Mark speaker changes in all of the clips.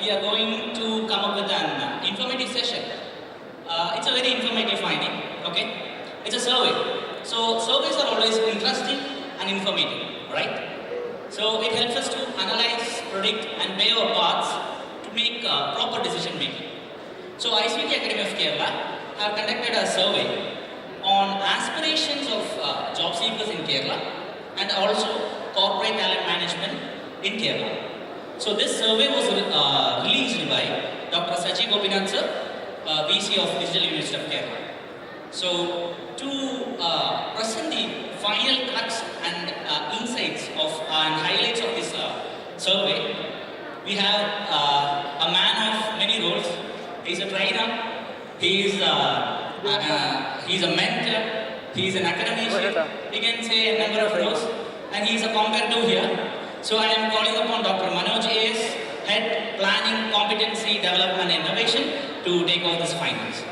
Speaker 1: we are going to come up with an informative session. It's a very informative finding, okay? It's a survey. So surveys are always interesting and informative, right? So it helps us to analyze, predict and pave our paths to make proper decision making. So ICT Academy of Kerala have conducted a survey on aspirations of job seekers in Kerala and also corporate talent management in Kerala. So this survey was released by Dr. Sachi Gopinath sir, VC of Digital University of Kerala. So to present the final cuts and insights of and highlights of this survey, we have a man of many roles. He's a trainer, he's a mentor, he's an academician, we can say a number of roles, and he's a comparative here. So I am calling upon Dr. Manoj A.S, Head Planning, Competency, Development and Innovation to take over these findings.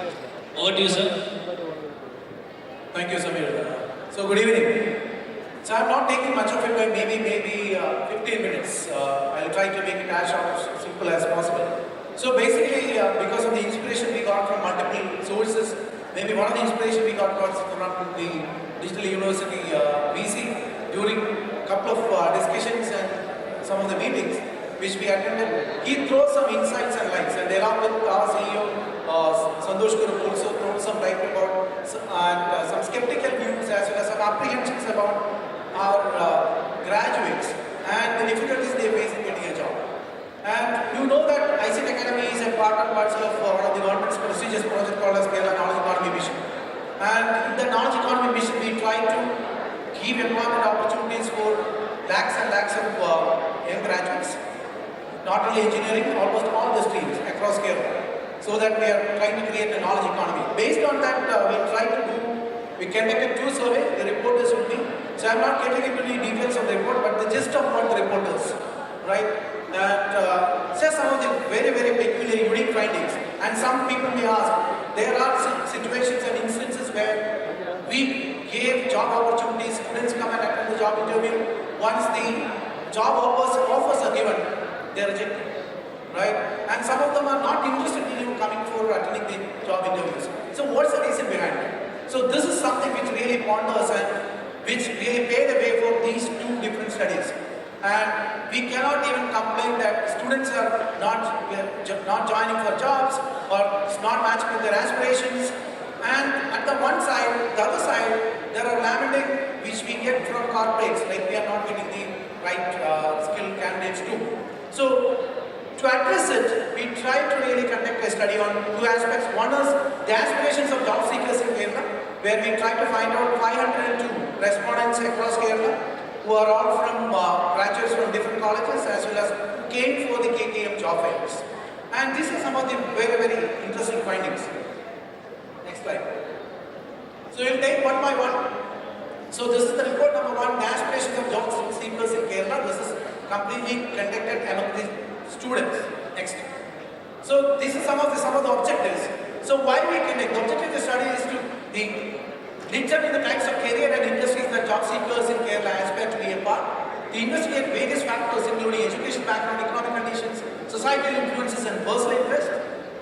Speaker 1: Over to you, sir.
Speaker 2: Thank you, Samir. So good evening. So I'm not taking much of it, but maybe 15 minutes. I'll try to make it as short as simple as possible. So basically, because of the inspiration we got from multiple sources, maybe one of the inspiration we got was from the Digital University VC during a couple of discussions and some of the meetings which we attended. He throws some insights and lights, and along with our CEO, Santosh Guru, also thrown some light about and some skeptical views as well as some apprehensions about our graduates and the difficulties they face in getting a job. And you know that ICT Academy is a part and parcel of one of the government's prestigious project called as Kerala Knowledge Economy Mission. And in the Knowledge Economy Mission, we try to give employment opportunities for lakhs and lakhs of young graduates, not only engineering, almost all the streams across Kerala, so that we are trying to create a knowledge economy. Based on that, we conducted 2 surveys. The report is with me. So I'm not getting into the details of the report, but the gist of what the report is, right? That says some of the very, very peculiar, unique findings. And some people may ask, there are situations and instances where we gave job opportunities, students come and attend the job interview. Once the job offers are given, they are rejected, right? And some of them are not interested in even coming for attending the job interviews. So what's the reason behind it? So this is something which really ponders and which really paved the way for these 2 different studies. And we cannot even complain that students are not joining for jobs or it's not matching with their aspirations. And at the one side, the other side, there are lamenting which we get from corporates, like we are not getting the right skilled candidates too. So to address it, we try to really conduct a study on 2 aspects. One is the aspirations of job seekers in Kerala, where we try to find out 502 respondents across Kerala who are all from graduates from different colleges as well as who came for the KKM job fairs. And these are some of the very, very interesting findings. Next slide. So we'll take one by one. So this is the report number 1, the aspirations of job seekers in Kerala. This is completely conducted among the students. Next. So these are some of the objectives. So why we conduct? The objective of the study is to determine the types of career and industries that job seekers in Kerala aspire to be a part. To investigate various factors including education background, economic conditions, societal influences and personal interest.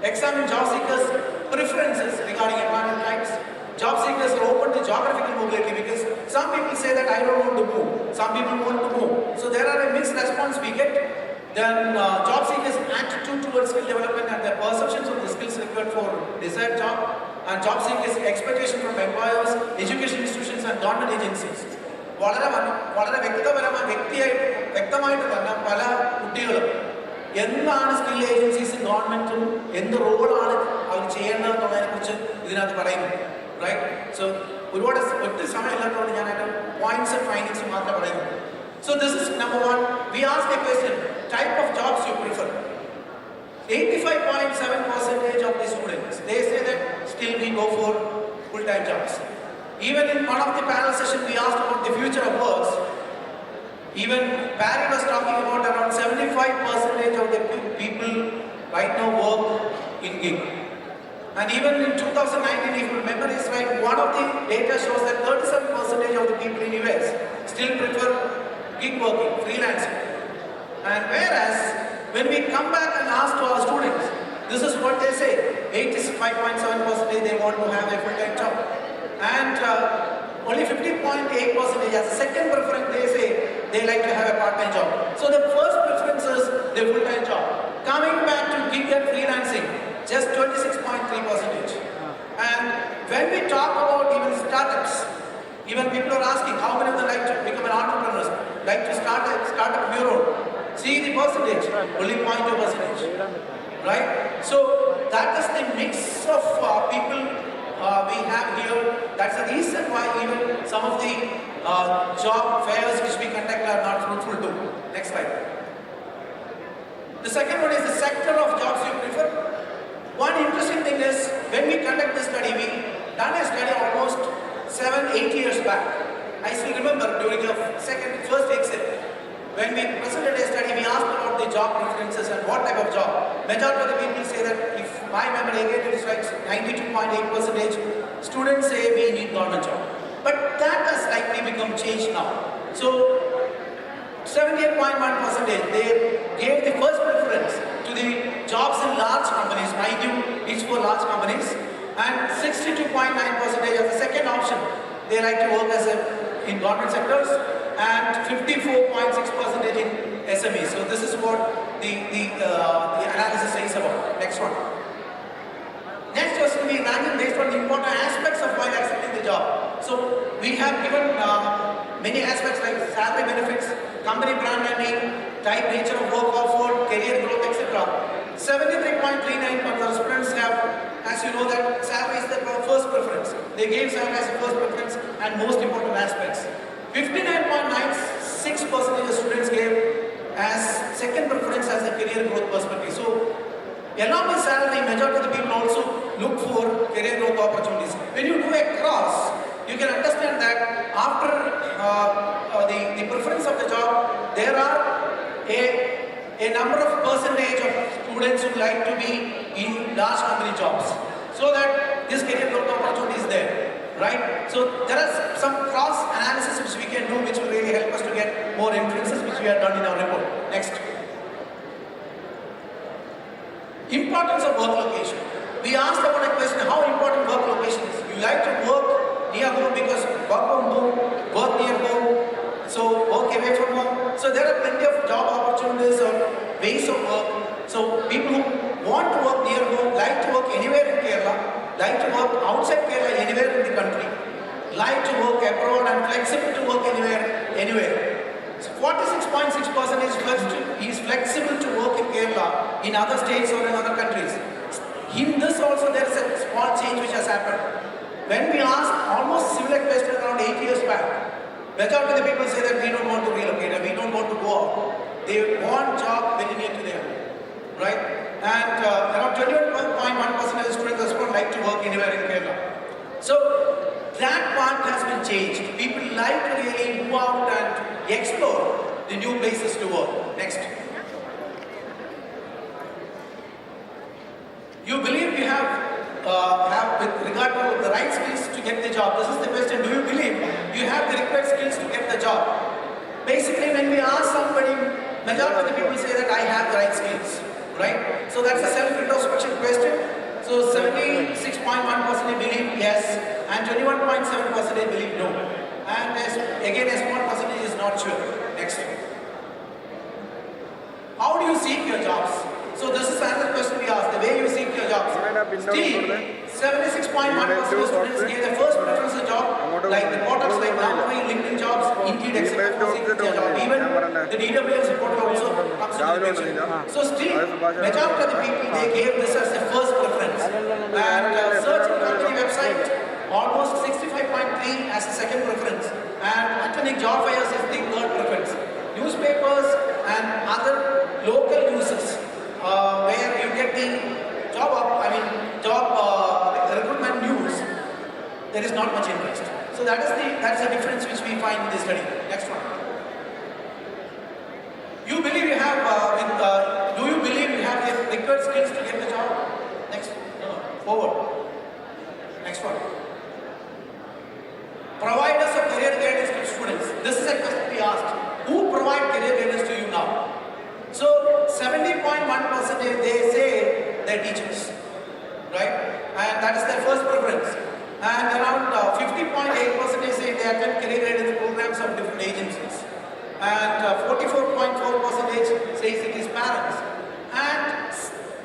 Speaker 2: Examine job seekers' preferences regarding employment types. Job seekers are open to geographical mobility because some people say that I don't want to move. Some people want to move. So there are a mixed response we get. Then job seekers' attitude towards skill development and their perceptions of the skills required for desired job. And job seekers' expectation from employers, education institutions and government agencies. വളരെ വ്യക്തമായിട്ട് തന്നെ പല കുട്ടികളും എന്താണ് skill ഏജൻസീസും ഗവൺമെന്റും എന്ത് റോളാണ് അവർ ചെയ്യേണ്ടതെന്നുള്ളതിനെ കുറിച്ച് ഇതിനകത്ത് പറയുന്നു, റൈറ്റ്? സോ ഒരുപാട് ഒറ്റ സമയമില്ലാത്തതുകൊണ്ട് ഞാൻ അതിൻ്റെ പോയിന്റ്സ് ആൻഡ് ഫൈൻഡിങ്സ് മാത്രമേ പറയുന്നു. So this is number 1. We ask a question, type of jobs you prefer. 85.7% of the students, they say that still we go for full-time jobs. Even in one of the panel sessions we asked about the future of work. Even Barry was talking about around 75% of the people right now work in gig. And even in 2019, if my memory is right, one of the data shows that 37% of the people in US still prefer gig working, freelancing. And whereas when we come back and asked to our students, this is what they say. 85.7% they want to have a full-time job. And only 50.8% as a second preference they say they like to have a part-time job. So the first preference is the full-time job. Coming back to gig and freelancing, just 26.3%. And when we talk about even startups, even people are asking how many of them like to become an entrepreneur, like to start up your own. See the percentage, only 0.2%. Right? So that is the mix of people we have here. That's the reason why even some of the job fairs which we conduct are not fruitful too. Next slide. The second one is the sector of jobs you prefer. One interesting thing is when we conduct this study, we done a study almost 7-8 years back. I still remember during the first exit, when we presented a study, we asked about the job preferences and what type of job. Majority of the people say that, if my memory again it is right, 92.8%, students say we need government job. But that has likely become changed now. So 78.1% they gave the first preference to the jobs in large companies, mind you, it's for large companies, and 62.9% as the second option, they like to work in government sectors, and 54.6% in SMEs. So this is what the analysis says about. Next one. Next was to be ranking based on the important aspects of while accepting the job. So we have given many aspects like salary benefits, company brand name, type, nature of work offered, career growth, etc. 73.39% of students have, as you know, that salary is the first preference. They gave salary as the first preference and most important aspects. 59.96% of students gave as second preference as a career growth perspective. So, along with salary, majority of the people also look for career growth opportunities. When you do a cross, you can understand that after the preference of the job, there are a number of percentage of students who like to be in large company jobs, so that this career growth opportunity is there. Right? So there are some cross analysis which we can do which will really help us to get more inferences which we have done in our report. Next. Importance of work location. We asked about a question, how important work location is. You like to work near home because work from home, work near home, so work away from home. So there are plenty of job opportunities or ways of work. So people who want to work near home, like to work anywhere in Kerala, like to work outside Kerala, anywhere in the country, like to work abroad and flexible to work anywhere. So 46.6% is flexible to work in Kerala, in other states or in other countries. In this also there is a small change which has happened. When we asked almost similar question around 8 years back, majority of the people say that we don't want to relocate and we don't want to go out. They want job very near to them, right? And around 21.1% of the students respond like to work anywhere in Kerala. So that part has been changed. People like to really move out and explore the new places to work. Next. You believe you have with regard to the right skills to get the job. This is the question. Do you believe you have the required skills to get the job? Basically, when we ask somebody, majority of the people say that I have the right skills. Right? So that's a self-introspection question. So 76.1% believe yes, and 21.7% believe no. And again, a small percentage is not sure. Next. How do you seek your jobs? So this is another question we asked, the way you seek your jobs. Still, 76.1% of students gave the first preference a job, like the portals like Naukri, LinkedIn Jobs, Indeed, etc. for seeking their job. Even the DWS portal also comes into the picture. So still, majority of the people, they gave this as the first preference. And searching company website, almost 65.3 as a second preference. And attending job fairs is the third preference. Newspapers and other local uses where you get the job recruitment news, there is not much interest. So that's the difference which we find in this study. Next one. You believe you have do you believe you have the required skills to get the job? Next. Forward. Next one. Providers of career guidance to students. This is a question we asked. Who provide career guidance to you now? So 70.1% they say their teachers, right? And that is their first preference. And around 50.8% say they attend career readiness programs of different agencies. And 44.4% says it is parents. And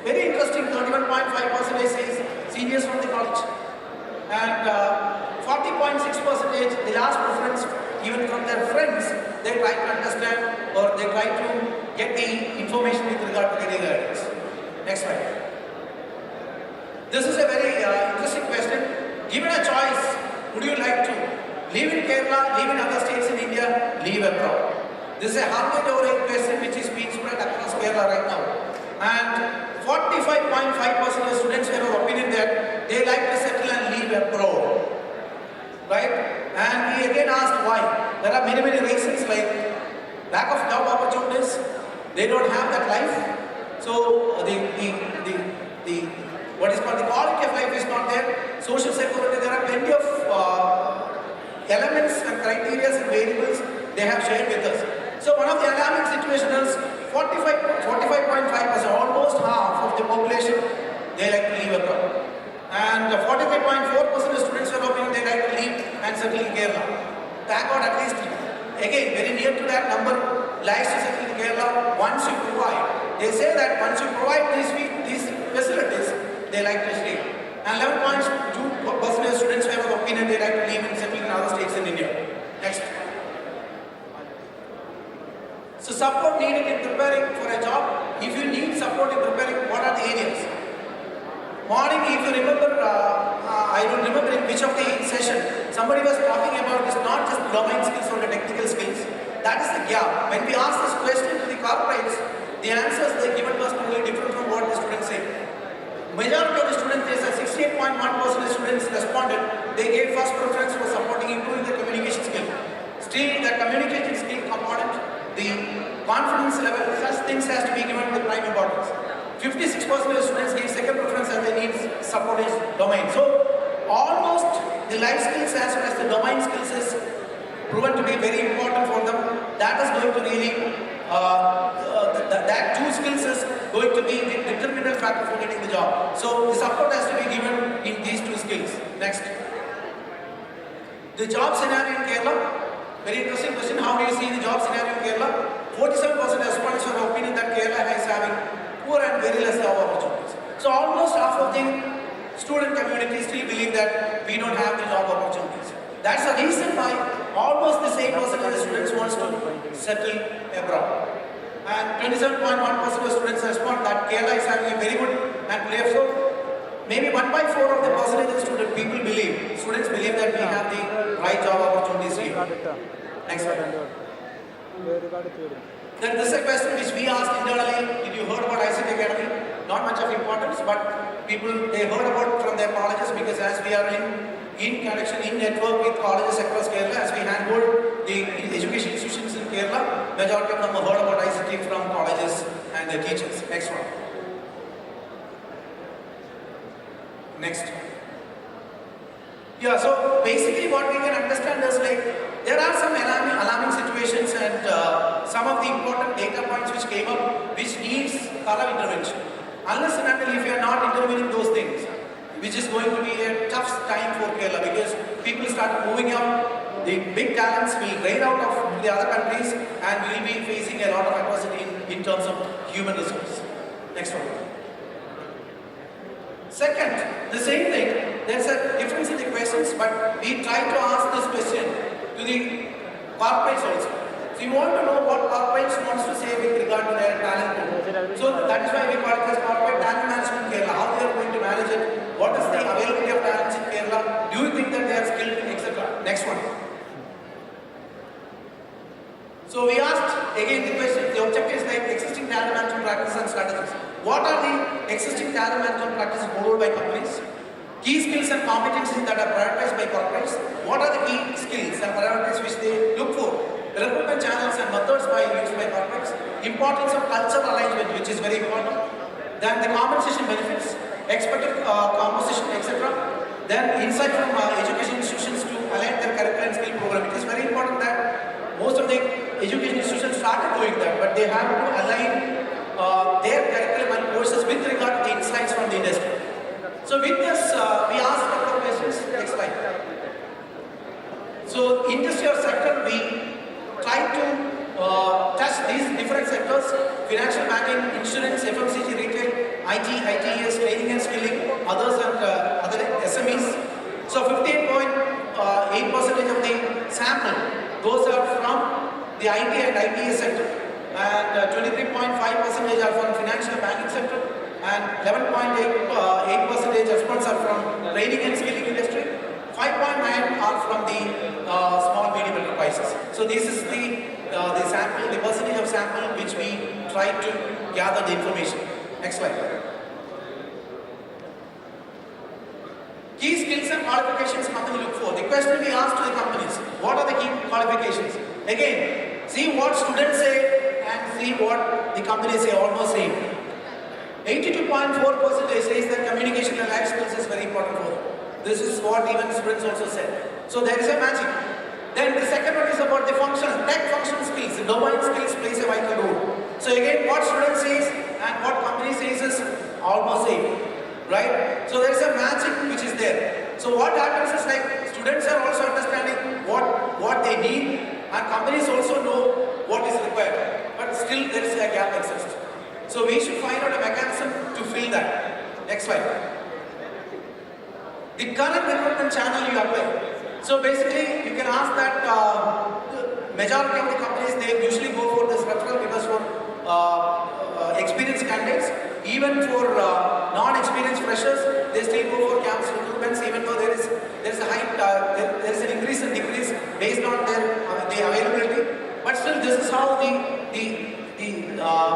Speaker 2: very interesting, 31.5% says seniors from the college. And 40.6% the last preference, even from their friends, they try to understand or they try to get the information with regard to career guidance. Next slide. This is a very interesting question. Given a choice, would you like to live in Kerala, live in other states in India, live abroad? This is a 100-over question which is being spread across Kerala right now. And 45.5% of students have an opinion that they like to settle and live abroad. Right? And we again asked why. There are many reasons like lack of job opportunities, they don't have that life. So the what is called the quality of life is not there. Social security, there are plenty of elements and criteria and variables they have shared with us. So one of the alarming situations is 45.5%, almost half of the population, they like to live abroad. And 43.4% of students are opinion they like to live and settle in Kerala. Thank God at least, again, very near to that number, likes to settle in Kerala once you provide. They say that once you provide these facilities, they like to stay. And 11.2% of students have an opinion they like to live and settle in other states in India. Next. So support needed in preparing for a job. If you need support in preparing, what are the areas? Morning, if you remember, I don't remember in which of the session, somebody was talking about this, not just domain skills or the technical skills. That is the gap. When we ask this question to the corporates, the answers they given was totally different from what the students say. Majority of the students, they said 68.1% of students responded, they gave first preference for supporting improving the communication skill. Still, the communication skill component, the confidence level, such things has to be given the prime importance. 56% of students give second preference as they need support in domain. So, almost the life skills as well as the domain skills is proven to be very important for them. That is going to really, that two skills is going to be the determinant factor for getting the job. So, the support has to be given in these two skills. Next. The job scenario in Kerala. Very interesting question. How do you see the job scenario in Kerala? 47% respondents have an opinion that Kerala is having poor and very less job opportunities. So almost half of the student community still believe that we don't have the job opportunities. That's the reason why almost the same percentage of the students wants to settle abroad. And 27.1% of students respond that Kerala is having a very good and player. So maybe 1/4 of the percentage of students believe that we have the right job opportunities here. Next slide. Then this is a question which we asked internally. Did you heard about ICT Academy? Not much of importance, but people, they heard about from their colleges because as we are in connection, in network with colleges across Kerala, as we handhold the education institutions in Kerala, majority of them have heard about ICT from colleges and their teachers. Next one. Next. Yeah, so basically what we can understand is like, there are some alarming situations and some of the important data points which came up which needs thorough intervention. Unless and until if you are not intervening those things, which is going to be a tough time for Kerala because people start moving out, the big talents will drain out of the other countries and we will be facing a lot of adversity in terms of human resource. Next one. Second, the same thing, there's a difference in the questions, but we try to ask this question to the corporates also. So you want to know what corporates wants to say with regard to their talent pool. So that is why we call it as corporate talent management in Kerala. How they are going to manage it, what is the availability of talents in Kerala, do you think that they are skilled, etc. Next one. So we asked again the question, the objective is like existing talent management practices and strategies. What are the existing talent management practices followed by companies? Key skills and competencies that are prioritized by corporates. What are the key skills and priorities which they look for? Recruitment channels and methods used by corporates. Importance of cultural alignment, which is very important. Then the compensation benefits, expected composition, etc. Then insight from education institutions to align their curriculum and skill program. It is very important that most of the education institutions started doing that, but they have to align their curriculum and courses with regard to the insights from the industry. So with this, we asked a couple of questions. Next slide. So industry or sector, we try to touch these different sectors: financial banking, insurance, FMCG, retail, IT, ITES, training and skilling, others and other SMEs. So 58.8% of the sample, those are from the IT and ITES sector, and 23.5% are from financial banking sector, and 11.8% response are from training and skilling industry. 5.9 are from the small medium enterprises. So this is the sample, the percentage of sample which we try to gather the information. Next slide. Key skills and qualifications company look for. The question we asked to the companies: what are the key qualifications? Again, see what students say and see what the companies say, almost same. 82.4% says that communication and life skills is very important for them. This is what even students also said. So there is a matching. Then the second one is about the functional, tech functional skills. The domain skills plays a vital role. So again, what student says and what company says is almost same, right? So there is a matching which is there. So what happens is, like, students are also understanding what they need, and companies also know what is required. But still there is a gap exists. So we should find out a mechanism to fill that. Next slide. The current recruitment channel you apply. So basically, you can ask that the majority of the companies, they usually go for this referral because for experienced candidates, even for non-experienced freshers, they still go for campus recruitments, even though there is a high there is an increase and decrease based on the availability. But still, this is how the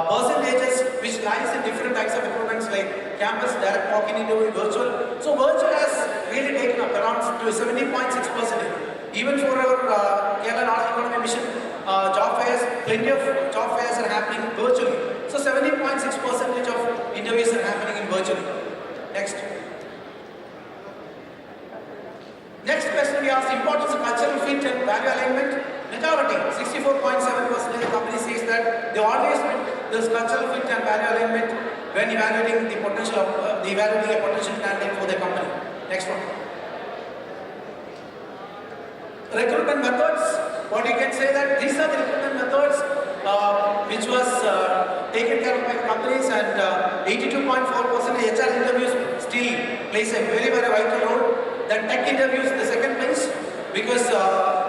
Speaker 2: percentages which lies in different types of recruitments, like campus, direct walk-in interview, virtual. So virtual has really taken up around to 70.6%. Even for our Kerala Knowledge Economy Mission job fairs, plenty of job fairs are happening virtually. So 70.6% of interviews are happening in virtually. Next. Next question we asked: importance of cultural fit and value alignment. Majority, 64.7% of the company says that they always put this cultural fit and value alignment when evaluating the potential of evaluating a potential candidate for the company. Next one. Recruitment methods. What you can say that these are the recruitment methods which was taken care of by companies, and 82.4% HR interviews still plays a very vital role. Then tech interviews the second place, because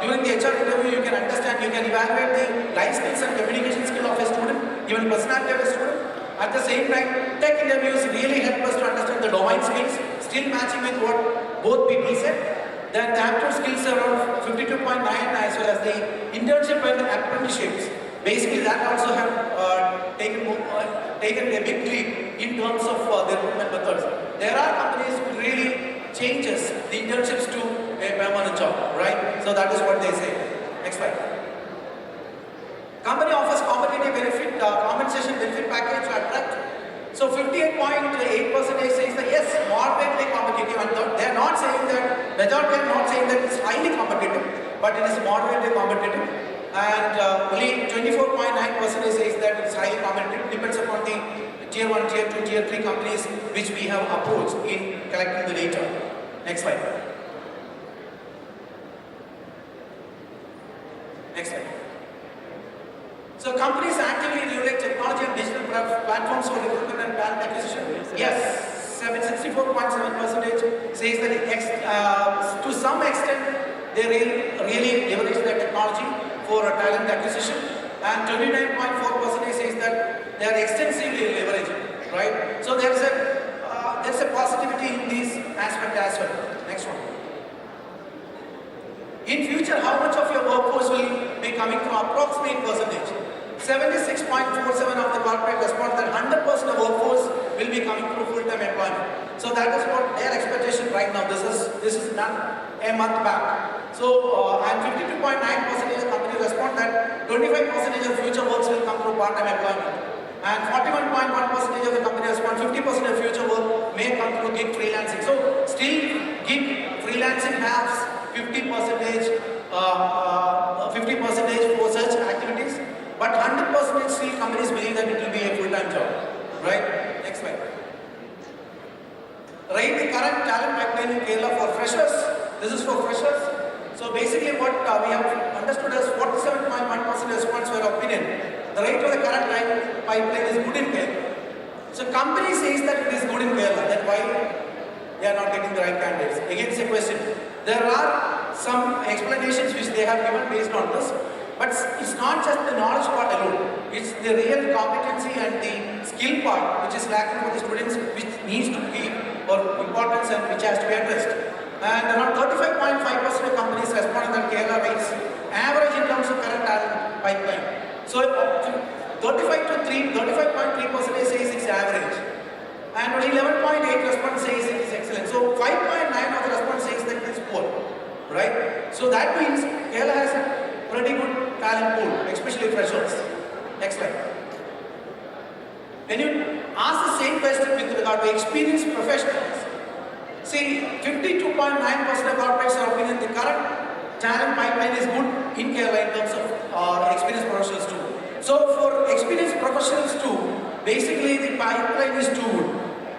Speaker 2: during the HR interview you can understand, you can evaluate the life skills and communication skill of a student, even personality of a student. At the same time, tech interviews really help us to understand the domain skills, still matching with what both people said. Then the aptitude skills are around 52.9, as well as the internship and apprenticeships. Basically, that also have taken a big leap in terms of the recruitment methods. There are companies who really changes the internships to a permanent job, right? So that is what they say. Next slide. Company offers competitive benefit, compensation benefit package to attract. So 58.8% says that yes, moderately competitive, and they are not saying that, majority are not saying that it's highly competitive, but it is moderately competitive. And only 24.9% says that it's highly competitive. Depends upon the tier 1, tier 2, tier 3 companies which we have approached in collecting the data. Next slide. Next slide. So companies actively leverage technology and digital platforms for recruitment and talent acquisition. Yes, 64.7% says that to some extent they really leverage the technology for talent acquisition, and 29.4% says that they are extensively leveraging, right? So there's a positivity in this aspect as well. Next one. In future, how much of your workforce will be coming from approximate percentage? 76.47% of the corporate respond that 100% of workforce will be coming through full-time employment. So that is what their expectation right now. This is done a month back. So and 52.9% of companies respond that 25% of future works will come through part-time employment, and 41.1% of the company respond 50% of future work may come through gig freelancing. So still gig freelancing has 50% for such activities, but 100% still companies believe that it will be a full-time job. Right? Next slide. Right, the current talent pipeline in Kerala for freshers. This is for freshers. So basically what we have understood as 47.1% response were opinion. The rate of the current talent pipeline is good in Kerala. So company says that it is good in Kerala, then why they are not getting the right candidates? Again, it's a question. There are some explanations which they have given based on this, but it's not just the knowledge part alone. It's the real competency and the skill part which is lacking for the students, which needs to be or importance and which has to be addressed. And around 35.5% of companies responded that Kerala rates average in terms of current talent pipeline. So 35.3% says it's average. And only 11.8 response says it is excellent. So 5.9 of the response says that it is poor. Right? So that means Kerala has a pretty good talent pool, especially freshers. Next slide. When you ask the same question with regard to experienced professionals, see 52.9% of corporates are opinion the current talent pipeline is good in Kerala in terms of experienced professionals too. So for experienced professionals too, basically the pipeline is too good.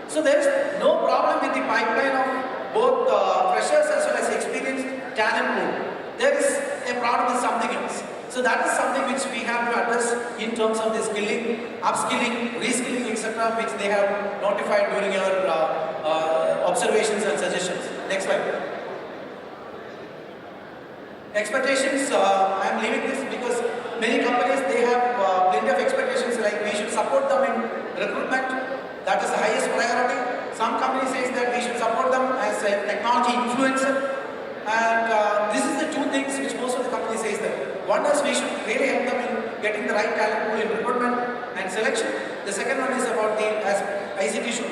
Speaker 2: So there is no problem with the pipeline of both freshers as well as experienced talent pool. There is a problem with something else. So that is something which we have to address in terms of the skilling, upskilling, reskilling, etc., which they have notified during our observations and suggestions. Next slide. Expectations, I am leaving this because many companies, they have plenty of expectations like we should support them in recruitment. That is the highest priority. Some companies say that we should support them as a technology influencer. And this is the two things which most of the companies say that. One is we should really help them in getting the right talent pool in recruitment and selection. The second one is about the as ICT should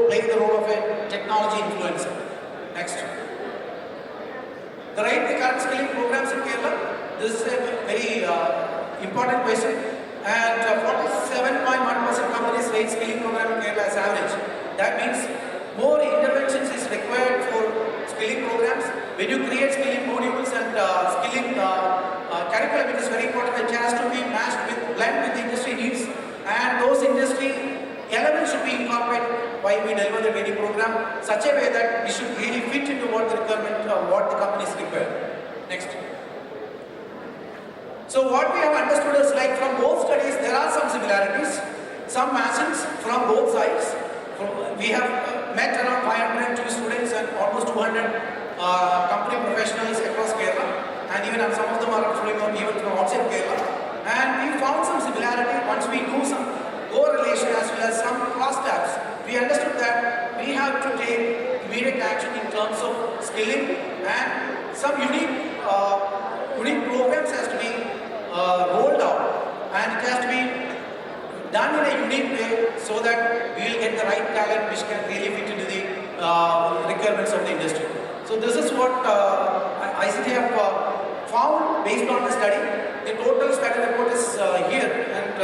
Speaker 2: play the role of a technology influencer. Next. The current skilling programs in Kerala. This is a very important question. And 47.1% companies rate skilling program in Kerala as average. That means more interventions is required for skilling programs. When you create skilling modules and skilling curriculum, it is very important. It has to be matched with, blend with the industry needs, and those industry elements should be incorporated while we deliver the training program, such a way that we should really fit into what the requirement, what the companies require. Next. So what we have understood is like from both studies, there are some similarities, some matchings from both sides. We have met around 502 students and almost 200 company professionals across Kerala, and even some of them are even from outside Kerala. And we found some similarity once we do some correlation as well as some cross tabs. We understood that we have to take immediate action in terms of skilling, and some unique programs has to be rolled out, and it has to be done in a unique way so that we will get the right talent which can really fit into the requirements of the industry. So this is what ICT have found based on the study. The total study report is here, and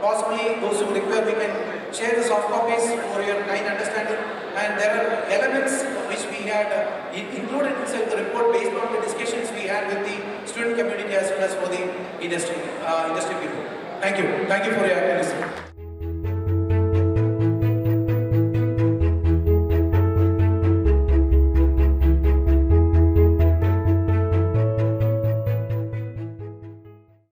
Speaker 2: possibly those who require, we can share the soft copies for your kind understanding. And there are elements which we had included inside the report based on the discussions we had with the student community as well as for the industry people. Thank you for your attention.